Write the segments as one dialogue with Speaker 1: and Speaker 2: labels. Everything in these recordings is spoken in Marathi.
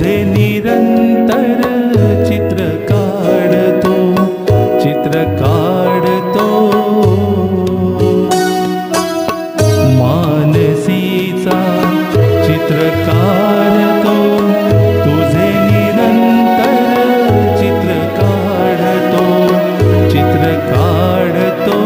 Speaker 1: तुझे निरंतर चित्र काढतो, चित्र काढतो. मानसीचा चित्र काढतो, तुझे निरंतर चित्र काढतो, चित्र काढतो.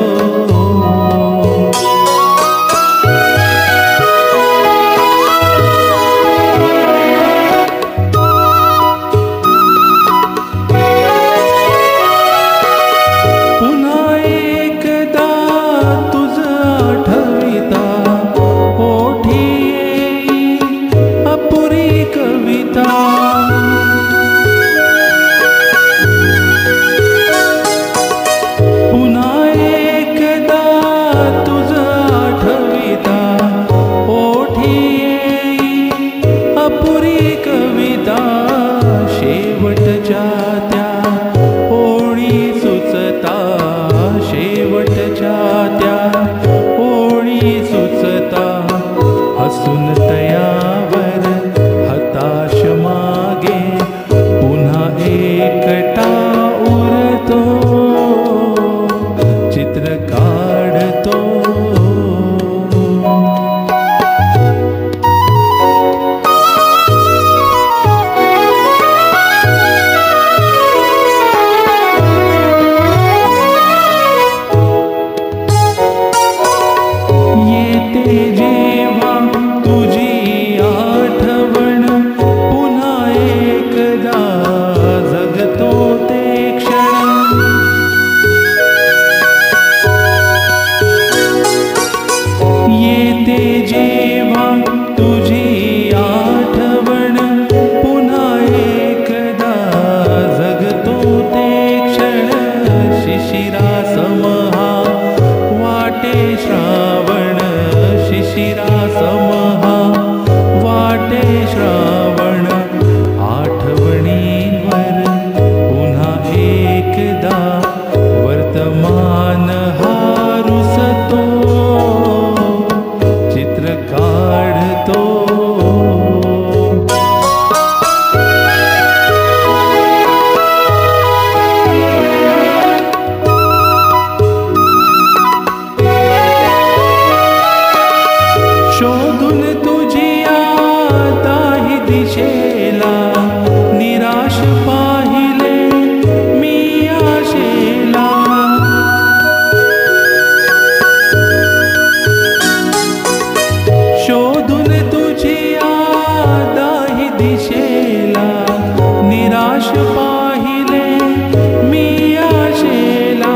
Speaker 1: शेवटच्या त्या ओळी सुचता, शेवटच्या त्या ओळी सुचता. हसून तयावर हताश मागे पुन्हा एकटा उरतो, चित्र काढतो. जेव्हा तुझी आठवण पुन्हा एकदा जगतो ते क्षण. येते जेव्हा तुझी आठवण पुन्हा एकदा जगतो ते क्षण. शिशिरासमहा वाटे श्रावण, शिशिरासमहा वाटे श्रावण. आठवणींवर पुन्हा एकदा वर्तमान हारुसतो, चित्र काढतो. शोधून तुझी आताही दिशेला निराश पाहिले मी आशेला. शोधून तुझी आताही दिशेला निराश पाहिले मी आशेला.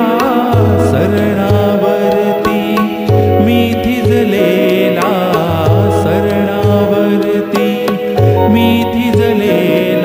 Speaker 1: सरणावरती मी थिजलेला, सरणावरती मी थिजलेला.